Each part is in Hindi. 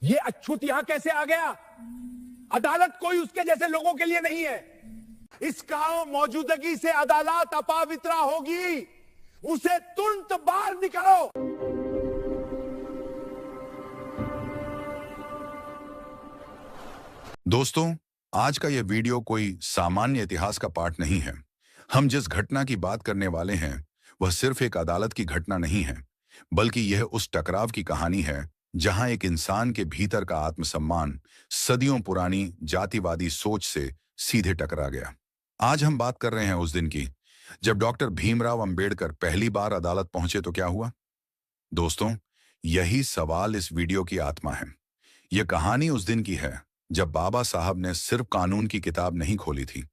ये अछूत यहां कैसे आ गया? अदालत कोई उसके जैसे लोगों के लिए नहीं है। इसका मौजूदगी से अदालत अपवित्र होगी। उसे तुरंत बाहर निकालो। दोस्तों, आज का यह वीडियो कोई सामान्य इतिहास का पाठ नहीं है। हम जिस घटना की बात करने वाले हैं वह सिर्फ एक अदालत की घटना नहीं है, बल्कि यह उस टकराव की कहानी है जहां एक इंसान के भीतर का आत्मसम्मान सदियों पुरानी जातिवादी सोच से सीधे टकरा गया। आज हम बात कर रहे हैं उस दिन की जब डॉक्टर भीमराव अंबेडकर पहली बार अदालत पहुंचे। तो क्या हुआ? दोस्तों, यही सवाल इस वीडियो की आत्मा है। यह कहानी उस दिन की है जब बाबा साहब ने सिर्फ कानून की किताब नहीं खोली थी।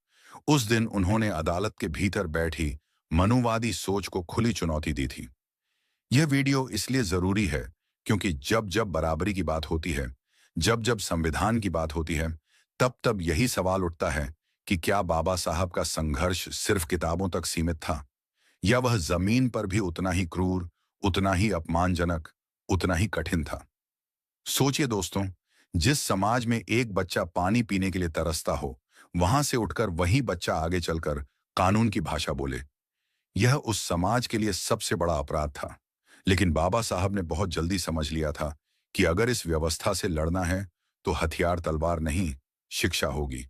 उस दिन उन्होंने अदालत के भीतर बैठी मनुवादी सोच को खुली चुनौती दी थी। यह वीडियो इसलिए जरूरी है क्योंकि जब जब बराबरी की बात होती है, जब जब संविधान की बात होती है, तब तब यही सवाल उठता है कि क्या बाबा साहब का संघर्ष सिर्फ किताबों तक सीमित था, या वह जमीन पर भी उतना ही क्रूर, उतना ही अपमानजनक, उतना ही कठिन था। सोचिए दोस्तों, जिस समाज में एक बच्चा पानी पीने के लिए तरसता हो, वहां से उठकर वही बच्चा आगे चलकर कानून की भाषा बोले, यह उस समाज के लिए सबसे बड़ा अपराध था। लेकिन बाबा साहब ने बहुत जल्दी समझ लिया था कि अगर इस व्यवस्था से लड़ना है तो हथियार तलवार नहीं, शिक्षा होगी।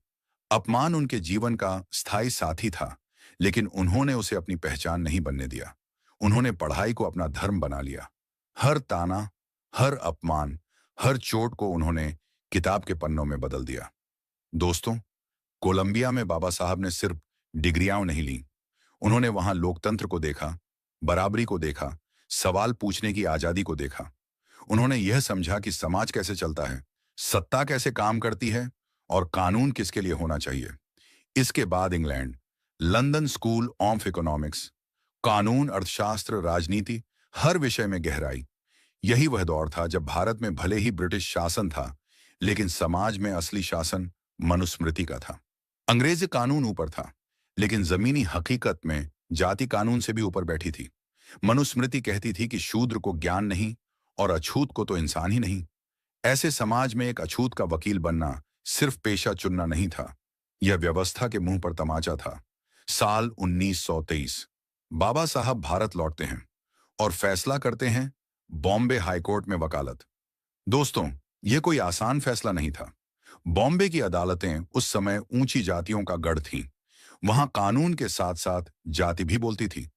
अपमान उनके जीवन का स्थायी साथी था, लेकिन उन्होंने उसे अपनी पहचान नहीं बनने दिया। उन्होंने पढ़ाई को अपना धर्म बना लिया। हर ताना, हर अपमान, हर चोट को उन्होंने किताब के पन्नों में बदल दिया। दोस्तों, कोलंबिया में बाबा साहब ने सिर्फ डिग्रियां नहीं ली, उन्होंने वहां लोकतंत्र को देखा, बराबरी को देखा, सवाल पूछने की आजादी को देखा। उन्होंने यह समझा कि समाज कैसे चलता है, सत्ता कैसे काम करती है और कानून किसके लिए होना चाहिए। इसके बाद England, London school of economics, कानून, अर्थशास्त्र, राजनीति, हर विषय में गहराई। यही वह दौर था जब भारत में भले ही ब्रिटिश शासन था, लेकिन समाज में असली शासन मनुस्मृति का था। अंग्रेजी कानून ऊपर था, लेकिन जमीनी हकीकत में जाति कानून से भी ऊपर बैठी थी। मनुस्मृति कहती थी कि शूद्र को ज्ञान नहीं और अछूत को तो इंसान ही नहीं। ऐसे समाज में एक अछूत का वकील बनना सिर्फ पेशा चुनना नहीं था, यह व्यवस्था के मुंह पर तमाचा था। साल 1923 बाबा साहब भारत लौटते हैं और फैसला करते हैं बॉम्बे हाईकोर्ट में वकालत। दोस्तों, यह कोई आसान फैसला नहीं था। बॉम्बे की अदालतें उस समय ऊंची जातियों का गढ़ थीं। वहां कानून के साथ साथ जाति भी बोलती थी।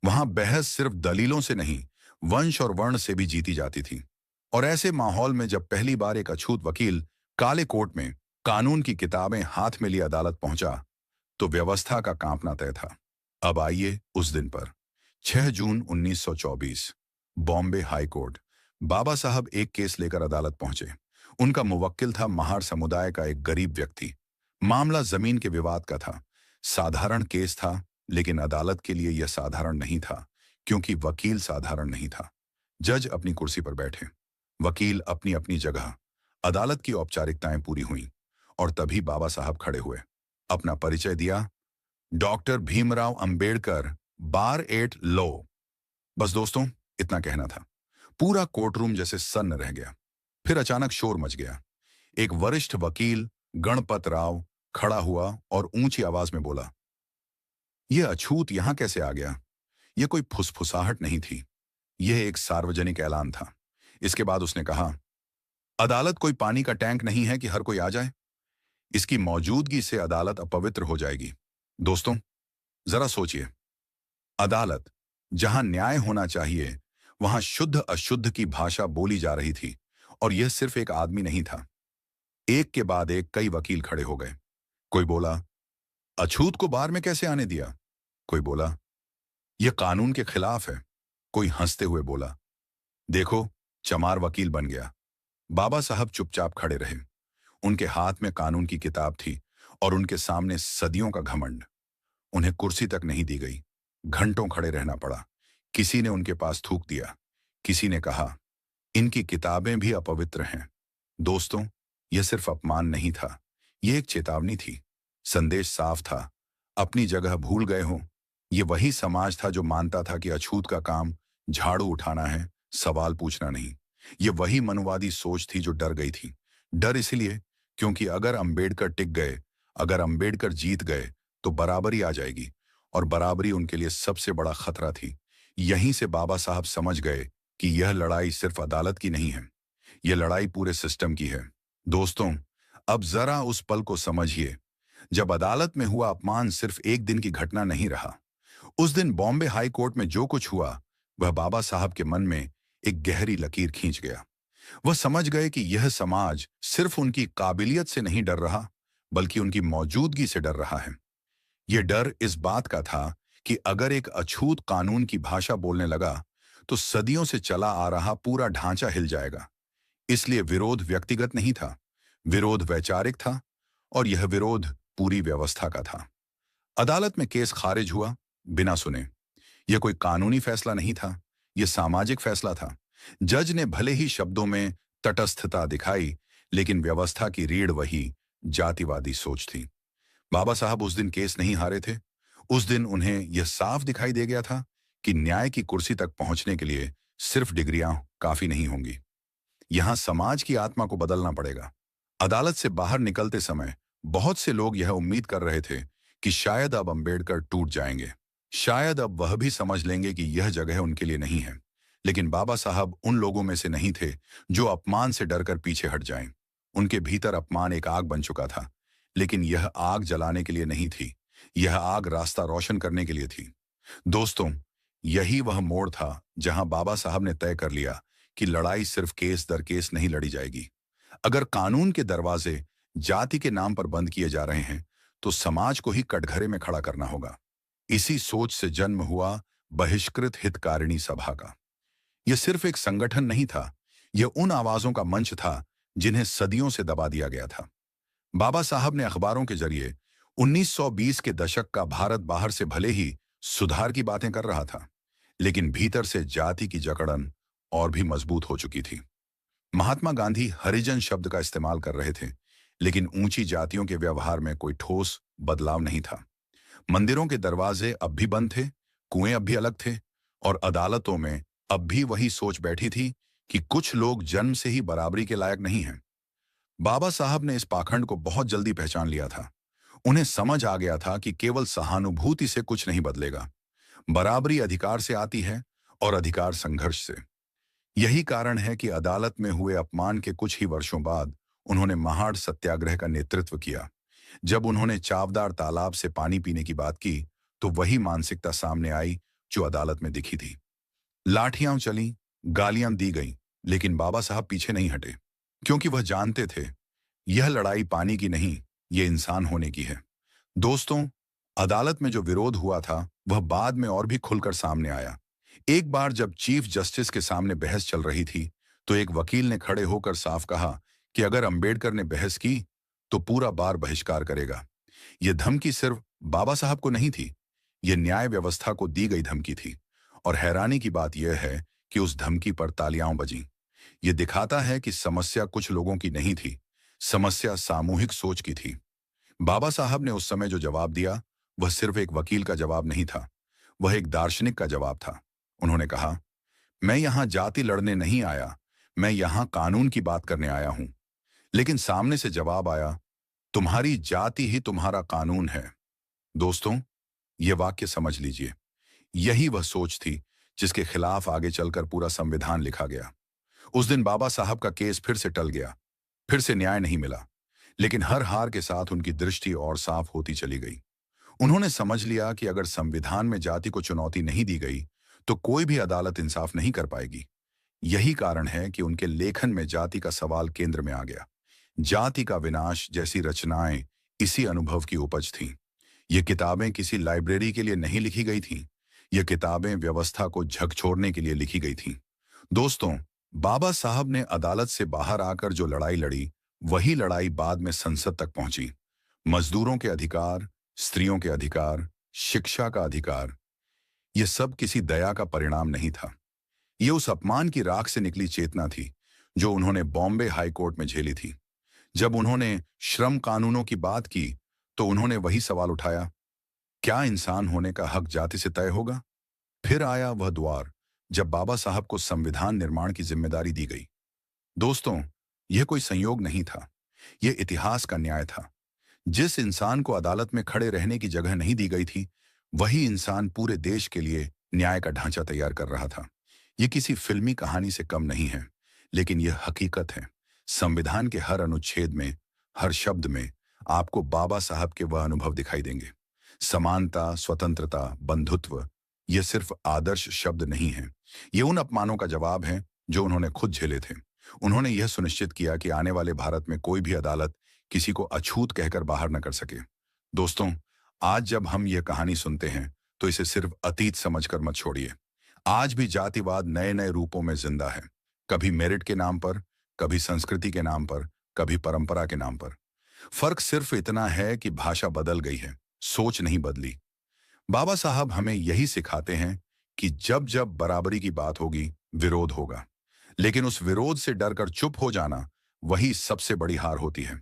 वहां बहस सिर्फ दलीलों से नहीं, वंश और वर्ण से भी जीती जाती थी। और ऐसे माहौल में जब पहली बार एक अछूत वकील काले कोट में कानून की किताबें हाथ में लिए अदालत पहुंचा, तो व्यवस्था का कांपना तय था। अब आइए उस दिन पर, 6 जून 1924, बॉम्बे हाई कोर्ट। बाबा साहब एक केस लेकर अदालत पहुंचे। उनका मुवक्किल था महार समुदाय का एक गरीब व्यक्ति। मामला जमीन के विवाद का था। साधारण केस था, लेकिन अदालत के लिए यह साधारण नहीं था, क्योंकि वकील साधारण नहीं था। जज अपनी कुर्सी पर बैठे, वकील अपनी अपनी जगह। अदालत की औपचारिकताएं पूरी हुई और तभी बाबा साहब खड़े हुए, अपना परिचय दिया, डॉक्टर भीमराव अंबेडकर, बार एट लॉ। बस दोस्तों, इतना कहना था। पूरा कोर्टरूम जैसे सन्न रह गया। फिर अचानक शोर मच गया। एक वरिष्ठ वकील, गणपत राव, खड़ा हुआ और ऊंची आवाज में बोला, यह अछूत यहां कैसे आ गया? यह कोई फुसफुसाहट नहीं थी, यह एक सार्वजनिक ऐलान था। इसके बाद उसने कहा, अदालत कोई पानी का टैंक नहीं है कि हर कोई आ जाए। इसकी मौजूदगी से अदालत अपवित्र हो जाएगी। दोस्तों, जरा सोचिए, अदालत जहां न्याय होना चाहिए, वहां शुद्ध अशुद्ध की भाषा बोली जा रही थी। और यह सिर्फ एक आदमी नहीं था। एक के बाद एक कई वकील खड़े हो गए। कोई बोला, अछूत को बार में कैसे आने दिया? कोई बोला, यह कानून के खिलाफ है। कोई हंसते हुए बोला, देखो, चमार वकील बन गया। बाबा साहब चुपचाप खड़े रहे। उनके हाथ में कानून की किताब थी और उनके सामने सदियों का घमंड। उन्हें कुर्सी तक नहीं दी गई, घंटों खड़े रहना पड़ा। किसी ने उनके पास थूक दिया, किसी ने कहा, इनकी किताबें भी अपवित्र हैं। दोस्तों, यह सिर्फ अपमान नहीं था, यह एक चेतावनी थी। संदेश साफ था, अपनी जगह भूल गए हो। यह वही समाज था जो मानता था कि अछूत का काम झाड़ू उठाना है, सवाल पूछना नहीं। ये वही मनुवादी सोच थी जो डर गई थी। डर इसलिए क्योंकि अगर अंबेडकर टिक गए, अगर अंबेडकर जीत गए, तो बराबरी आ जाएगी, और बराबरी उनके लिए सबसे बड़ा खतरा थी। यहीं से बाबा साहब समझ गए कि यह लड़ाई सिर्फ अदालत की नहीं है, यह लड़ाई पूरे सिस्टम की है। दोस्तों, अब जरा उस पल को समझिए जब अदालत में हुआ अपमान सिर्फ एक दिन की घटना नहीं रहा। उस दिन बॉम्बे हाई कोर्ट में जो कुछ हुआ, वह बाबा साहब के मन में एक गहरी लकीर खींच गया। वह समझ गए कि यह समाज सिर्फ उनकी काबिलियत से नहीं डर रहा, बल्कि उनकी मौजूदगी से डर रहा है। यह डर इस बात का था कि अगर एक अछूत कानून की भाषा बोलने लगा, तो सदियों से चला आ रहा पूरा ढांचा हिल जाएगा। इसलिए विरोध व्यक्तिगत नहीं था, विरोध वैचारिक था, और यह विरोध पूरी व्यवस्था का था। अदालत में केस खारिज हुआ बिना सुने। यह कोई कानूनी फैसला नहीं था, यह सामाजिक फैसला था। जज ने भले ही शब्दों में तटस्थता दिखाई, लेकिन व्यवस्था की रीढ़ वही जातिवादी सोच थी। बाबा साहब उस दिन केस नहीं हारे थे। उस दिन उन्हें यह साफ दिखाई दे गया था कि न्याय की कुर्सी तक पहुंचने के लिए सिर्फ डिग्रियां काफी नहीं होंगी। यहां समाज की आत्मा को बदलना पड़ेगा। अदालत से बाहर निकलते समय बहुत से लोग यह उम्मीद कर रहे थे कि शायद अब अंबेडकर टूट जाएंगे, शायद अब वह भी समझ लेंगे कि यह जगह उनके लिए नहीं है। लेकिन बाबा साहब उन लोगों में से नहीं थे जो अपमान से डरकर पीछे हट जाएं। उनके भीतर अपमान एक आग बन चुका था, लेकिन यह आग जलाने के लिए नहीं थी, यह आग रास्ता रोशन करने के लिए थी। दोस्तों, यही वह मोड़ था जहां बाबा साहब ने तय कर लिया कि लड़ाई सिर्फ केस दर केस नहीं लड़ी जाएगी। अगर कानून के दरवाजे जाति के नाम पर बंद किए जा रहे हैं, तो समाज को ही कटघरे में खड़ा करना होगा। इसी सोच से जन्म हुआ बहिष्कृत हितकारिणी सभा का। यह सिर्फ एक संगठन नहीं था, यह उन आवाजों का मंच था जिन्हें सदियों से दबा दिया गया था। बाबा साहब ने अखबारों के जरिए 1920 के दशक का भारत बाहर से भले ही सुधार की बातें कर रहा था, लेकिन भीतर से जाति की जकड़न और भी मजबूत हो चुकी थी। महात्मा गांधी हरिजन शब्द का इस्तेमाल कर रहे थे, लेकिन ऊंची जातियों के व्यवहार में कोई ठोस बदलाव नहीं था। मंदिरों के दरवाजे अब भी बंद थे, कुएं अब भी अलग थे, और अदालतों में अब भी वही सोच बैठी थी कि कुछ लोग जन्म से ही बराबरी के लायक नहीं हैं। बाबा साहब ने इस पाखंड को बहुत जल्दी पहचान लिया था। उन्हें समझ आ गया था कि केवल सहानुभूति से कुछ नहीं बदलेगा। बराबरी अधिकार से आती है, और अधिकार संघर्ष से। यही कारण है कि अदालत में हुए अपमान के कुछ ही वर्षों बाद उन्होंने महाड़ सत्याग्रह का नेतृत्व किया। जब उन्होंने चावदार तालाब से पानी पीने की बात की, तो वही मानसिकता सामने आई जो अदालत में दिखी थी। लाठियां चली, गालियां दी गईं, लेकिन बाबा साहब पीछे नहीं हटे, क्योंकि वह जानते थे यह लड़ाई पानी की नहीं, यह इंसान होने की है। दोस्तों, अदालत में जो विरोध हुआ था वह बाद में और भी खुलकर सामने आया। एक बार जब चीफ जस्टिस के सामने बहस चल रही थी, तो एक वकील ने खड़े होकर साफ कहा कि अगर अंबेडकर ने बहस की तो पूरा बार बहिष्कार करेगा। यह धमकी सिर्फ बाबा साहब को नहीं थी, यह न्याय व्यवस्था को दी गई धमकी थी। और हैरानी की बात यह है कि उस धमकी पर तालियां बजीं। यह दिखाता है कि समस्या कुछ लोगों की नहीं थी, समस्या सामूहिक सोच की थी। बाबा साहब ने उस समय जो जवाब दिया, वह सिर्फ एक वकील का जवाब नहीं था, वह एक दार्शनिक का जवाब था। उन्होंने कहा, मैं यहां जाति लड़ने नहीं आया, मैं यहां कानून की बात करने आया हूं। लेकिन सामने से जवाब आया, तुम्हारी जाति ही तुम्हारा कानून है। दोस्तों, यह वाक्य समझ लीजिए, यही वह सोच थी जिसके खिलाफ आगे चलकर पूरा संविधान लिखा गया। उस दिन बाबा साहब का केस फिर से टल गया, फिर से न्याय नहीं मिला, लेकिन हर हार के साथ उनकी दृष्टि और साफ होती चली गई। उन्होंने समझ लिया कि अगर संविधान में जाति को चुनौती नहीं दी गई, तो कोई भी अदालत इंसाफ नहीं कर पाएगी। यही कारण है कि उनके लेखन में जाति का सवाल केंद्र में आ गया। जाति का विनाश जैसी रचनाएं इसी अनुभव की उपज थीं। ये किताबें किसी लाइब्रेरी के लिए नहीं लिखी गई थीं, ये किताबें व्यवस्था को झकझोरने के लिए लिखी गई थीं। दोस्तों, बाबा साहब ने अदालत से बाहर आकर जो लड़ाई लड़ी, वही लड़ाई बाद में संसद तक पहुंची। मजदूरों के अधिकार, स्त्रियों के अधिकार, शिक्षा का अधिकार, यह सब किसी दया का परिणाम नहीं था। यह उस अपमान की राख से निकली चेतना थी जो उन्होंने बॉम्बे हाई कोर्ट में झेली थी। जब उन्होंने श्रम कानूनों की बात की, तो उन्होंने वही सवाल उठाया, क्या इंसान होने का हक जाति से तय होगा? फिर आया वह द्वार जब बाबा साहब को संविधान निर्माण की जिम्मेदारी दी गई। दोस्तों, यह कोई संयोग नहीं था, यह इतिहास का न्याय था। जिस इंसान को अदालत में खड़े रहने की जगह नहीं दी गई थी, वही इंसान पूरे देश के लिए न्याय का ढांचा तैयार कर रहा था। यह किसी फिल्मी कहानी से कम नहीं है, लेकिन यह हकीकत है। संविधान के हर अनुच्छेद में, हर शब्द में आपको बाबा साहब के वह अनुभव दिखाई देंगे। समानता, स्वतंत्रता, बंधुत्व, यह सिर्फ आदर्श शब्द नहीं है। ये उन अपमानों का जवाब है जो उन्होंने खुद झेले थे। उन्होंने यह सुनिश्चित किया कि आने वाले भारत में कोई भी अदालत किसी को अछूत कहकर बाहर न कर सके। दोस्तों, आज जब हम यह कहानी सुनते हैं, तो इसे सिर्फ अतीत समझकर मत छोड़िए। आज भी जातिवाद नए नए रूपों में जिंदा है। कभी मेरिट के नाम पर, कभी संस्कृति के नाम पर, कभी परंपरा के नाम पर। फर्क सिर्फ इतना है कि भाषा बदल गई है, सोच नहीं बदली। बाबा साहब हमें यही सिखाते हैं कि जब जब बराबरी की बात होगी, विरोध होगा। लेकिन उस विरोध से डरकर चुप हो जाना, वही सबसे बड़ी हार होती है।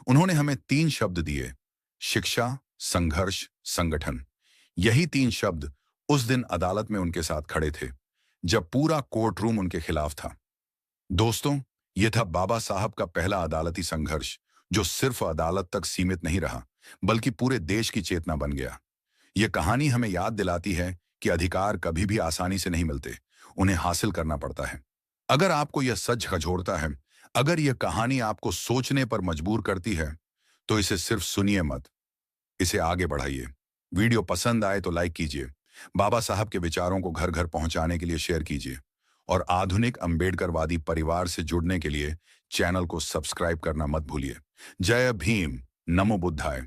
उन्होंने हमें 3 शब्द दिए: शिक्षा, संघर्ष, संगठन। यही 3 शब्द उस दिन अदालत में उनके साथ खड़े थे, जब पूरा कोर्ट रूम उनके खिलाफ था। दोस्तों, यह था बाबा साहब का पहला अदालती संघर्ष, जो सिर्फ अदालत तक सीमित नहीं रहा, बल्कि पूरे देश की चेतना बन गया। यह कहानी हमें याद दिलाती है कि अधिकार कभी भी आसानी से नहीं मिलते, उन्हें हासिल करना पड़ता है। अगर आपको यह सच झकझोरता है, अगर यह कहानी आपको सोचने पर मजबूर करती है, तो इसे सिर्फ सुनिए मत, इसे आगे बढ़ाइए। वीडियो पसंद आए तो लाइक कीजिए, बाबा साहब के विचारों को घर घर पहुंचाने के लिए शेयर कीजिए, और आधुनिक अंबेडकरवादी परिवार से जुड़ने के लिए चैनल को सब्सक्राइब करना मत भूलिए। जय भीम, नमो बुद्धाय।